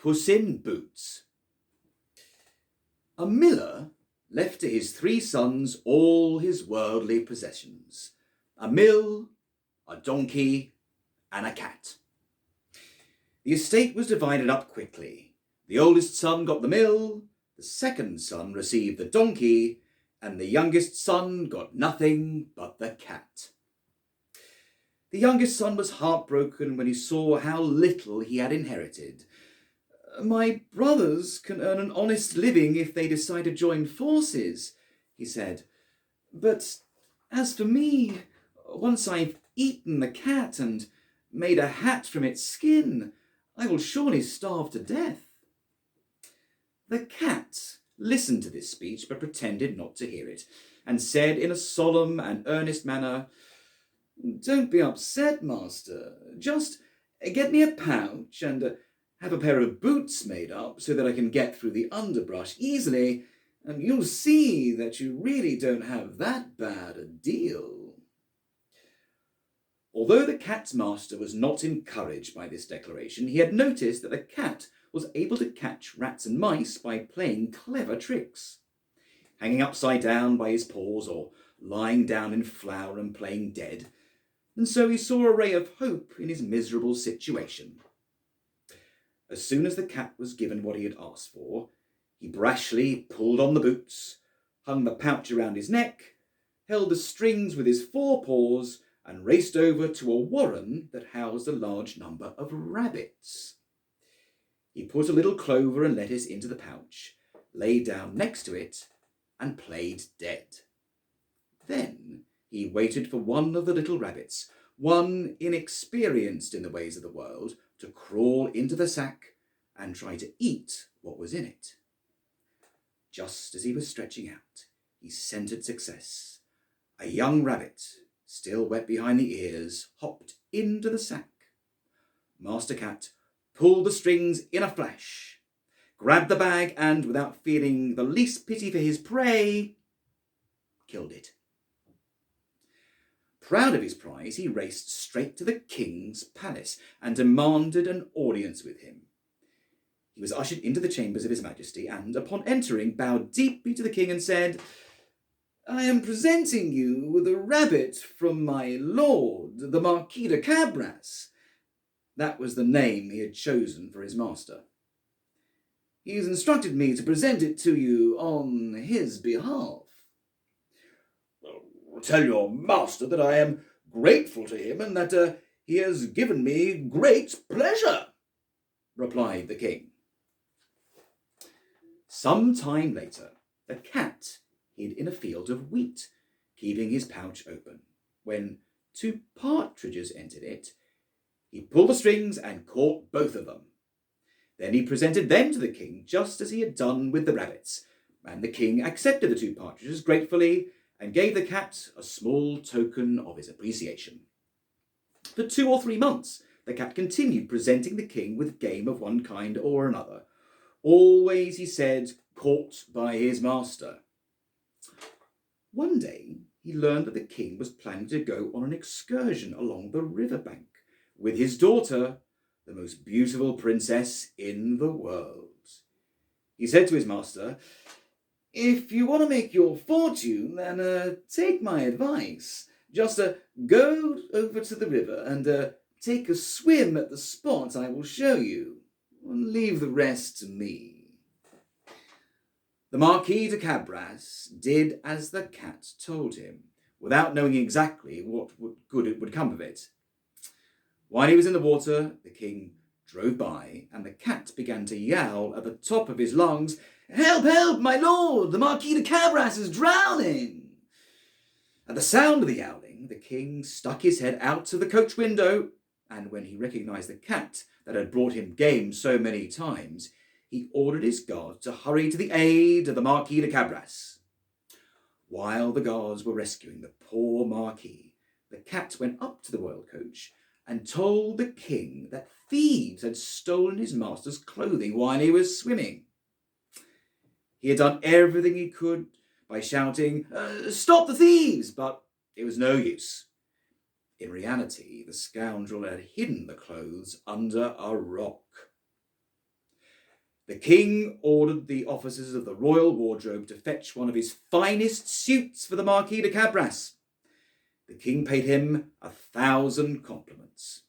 Puss in Boots. A miller left to his 3 sons all his worldly possessions: a mill, a donkey, and a cat. The estate was divided up quickly. The oldest son got the mill, the second son received the donkey, and the youngest son got nothing but the cat. The youngest son was heartbroken when he saw how little he had inherited. "My brothers can earn an honest living if they decide to join forces," he said. "But as for me, once I've eaten the cat and made a hat from its skin, I will surely starve to death." The cat listened to this speech but pretended not to hear it, and said in a solemn and earnest manner, "Don't be upset, master. Just get me a pouch and have a pair of boots made up so that I can get through the underbrush easily, and you'll see that you really don't have that bad a deal." Although the cat's master was not encouraged by this declaration, he had noticed that the cat was able to catch rats and mice by playing clever tricks, hanging upside down by his paws or lying down in flour and playing dead, and so he saw a ray of hope in his miserable situation. As soon as the cat was given what he had asked for, he brashly pulled on the boots, hung the pouch around his neck, held the strings with his 4 paws, and raced over to a warren that housed a large number of rabbits. He put a little clover and lettuce into the pouch, lay down next to it, and played dead. Then he waited for one of the little rabbits, one inexperienced in the ways of the world, to crawl into the sack and try to eat what was in it. Just as he was stretching out, he scented success. A young rabbit, still wet behind the ears, hopped into the sack. Master Cat pulled the strings in a flash, grabbed the bag, and, without feeling the least pity for his prey, killed it. Proud of his prize, he raced straight to the king's palace and demanded an audience with him. He was ushered into the chambers of his majesty and, upon entering, bowed deeply to the king and said, "I am presenting you with a rabbit from my lord, the Marquis de Cabras." That was the name he had chosen for his master. "He has instructed me to present it to you on his behalf." "Tell your master that I am grateful to him and that he has given me great pleasure," replied the king. Some time later, the cat hid in a field of wheat, keeping his pouch open. When 2 partridges entered it, he pulled the strings and caught both of them. Then he presented them to the king, just as he had done with the rabbits, and the king accepted the 2 partridges gratefully and gave the cat a small token of his appreciation. For 2 or 3 months, the cat continued presenting the king with game of one kind or another, always, he said, caught by his master. One day, he learned that the king was planning to go on an excursion along the riverbank with his daughter, the most beautiful princess in the world. He said to his master, "If you want to make your fortune, then take my advice. Just go over to the river and take a swim at the spot I will show you. Leave the rest to me." The Marquis de Cabras did as the cat told him, without knowing exactly what good would come of it. While he was in the water, the king drove by, and the cat began to yowl at the top of his lungs, "Help, help, my lord! The Marquis de Cabras is drowning!" At the sound of the yowling, the king stuck his head out of the coach window, and when he recognised the cat that had brought him game so many times, he ordered his guards to hurry to the aid of the Marquis de Cabras. While the guards were rescuing the poor Marquis, the cat went up to the royal coach and told the king that thieves had stolen his master's clothing while he was swimming. He had done everything he could by shouting, "Stop the thieves!" but it was no use. In reality, the scoundrel had hidden the clothes under a rock. The king ordered the officers of the royal wardrobe to fetch one of his finest suits for the Marquis de Cabras. The king paid him 1,000 compliments.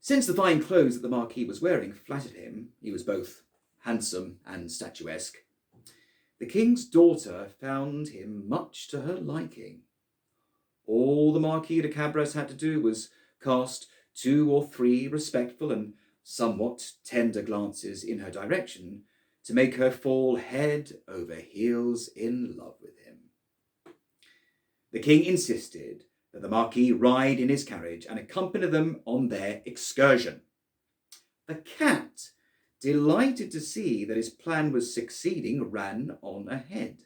Since the fine clothes that the Marquis was wearing flattered him, he was both handsome and statuesque, the king's daughter found him much to her liking. All the Marquis de Cabras had to do was cast 2 or 3 respectful and somewhat tender glances in her direction to make her fall head over heels in love with him. The king insisted that the Marquis ride in his carriage and accompany them on their excursion. The cat, delighted to see that his plan was succeeding, ran on ahead.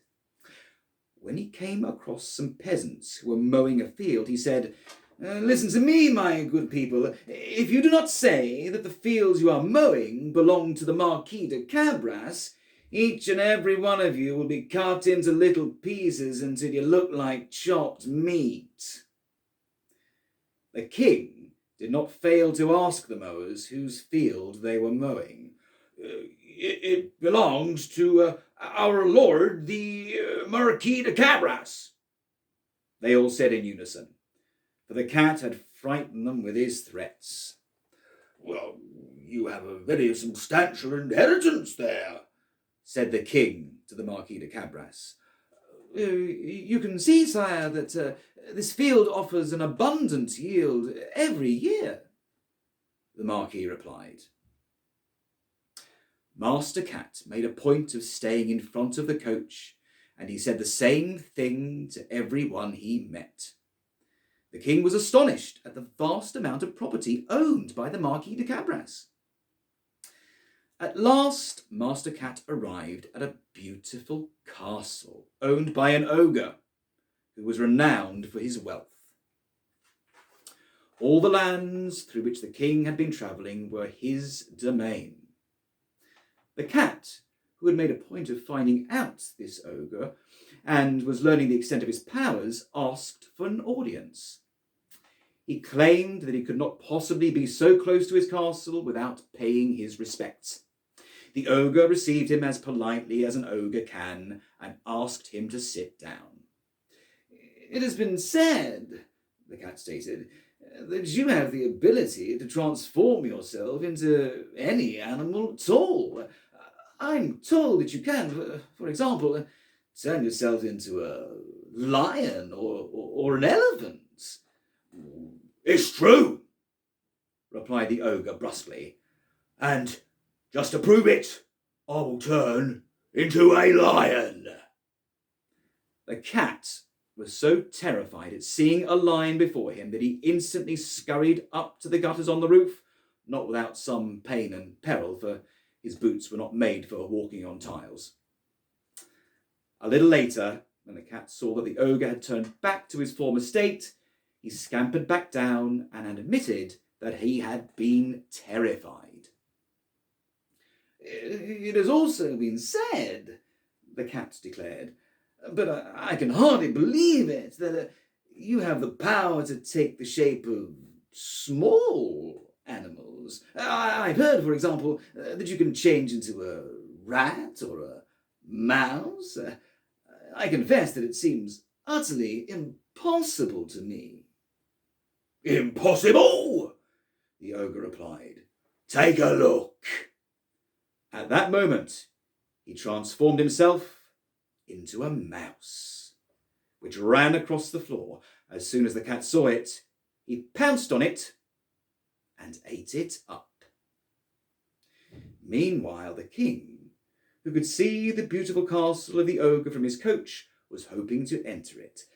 When he came across some peasants who were mowing a field, he said, "Listen to me, my good people. If you do not say that the fields you are mowing belong to the Marquis de Cabras, each and every one of you will be cut into little pieces until you look like chopped meat." The king did not fail to ask the mowers whose field they were mowing. It belongs to our lord, the Marquis de Cabras," they all said in unison, for the cat had frightened them with his threats. "Well, you have a very substantial inheritance there," said the king to the Marquis de Cabras. "You can see, sire, that this field offers an abundant yield every year," the Marquis replied. Master Cat made a point of staying in front of the coach, and he said the same thing to everyone he met. The king was astonished at the vast amount of property owned by the Marquis de Cabras. At last, Master Cat arrived at a beautiful castle owned by an ogre who was renowned for his wealth. All the lands through which the king had been travelling were his domain. The cat, who had made a point of finding out this ogre and was learning the extent of his powers, asked for an audience. He claimed that he could not possibly be so close to his castle without paying his respects. The ogre received him as politely as an ogre can and asked him to sit down. "It has been said," the cat stated, "that you have the ability to transform yourself into any animal at all. I'm told that you can, for example, turn yourself into a lion or an elephant." "It's true," replied the ogre brusquely, "and just to prove it, I will turn into a lion." The cat was so terrified at seeing a lion before him that he instantly scurried up to the gutters on the roof, not without some pain and peril, for his boots were not made for walking on tiles. A little later, when the cat saw that the ogre had turned back to his former state, he scampered back down and admitted that he had been terrified. "It has also been said," the cat declared, "but I can hardly believe it, that you have the power to take the shape of small animals. I've heard, for example, that you can change into a rat or a mouse. I confess that it seems utterly impossible to me." "Impossible?" the ogre replied. "Take a look." At that moment, he transformed himself into a mouse, which ran across the floor. As soon as the cat saw it, he pounced on it and ate it up. Meanwhile, the king, who could see the beautiful castle of the ogre from his coach, was hoping to enter it.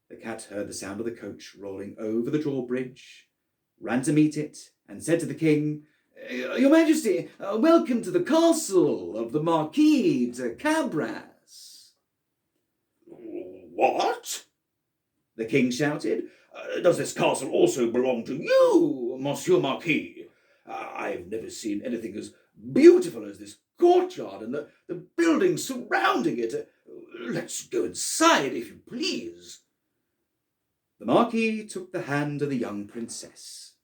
The cat heard the sound of the coach rolling over the drawbridge, ran to meet it, and said to the king, "Your Majesty, welcome to the castle of the Marquis de Cabras." "What?" the king shouted. Does this castle also belong to you, Monsieur Marquis? I've never seen anything as beautiful as this courtyard and the buildings surrounding it. Let's go inside, if you please." The Marquis took the hand of the young princess,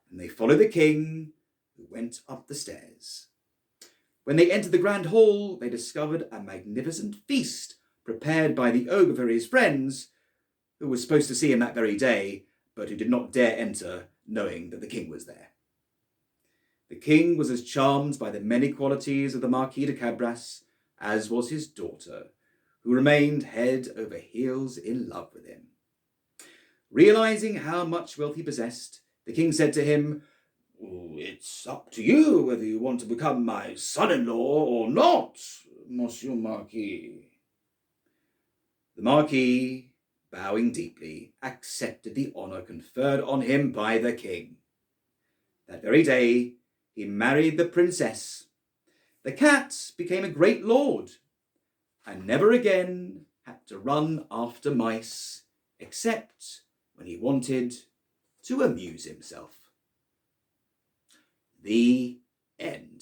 and they followed the king, who went up the stairs. When they entered the grand hall, they discovered a magnificent feast prepared by the ogre for his friends, who were supposed to see him that very day, but who did not dare enter, knowing that the king was there. The king was as charmed by the many qualities of the Marquis de Cabras as was his daughter, who remained head over heels in love with him. Realizing how much wealth he possessed, the king said to him, "It's up to you whether you want to become my son-in-law or not, Monsieur Marquis." The Marquis, bowing deeply, accepted the honour conferred on him by the king. That very day, he married the princess. The cat became a great lord, and never again had to run after mice, except when he wanted to amuse himself. The end.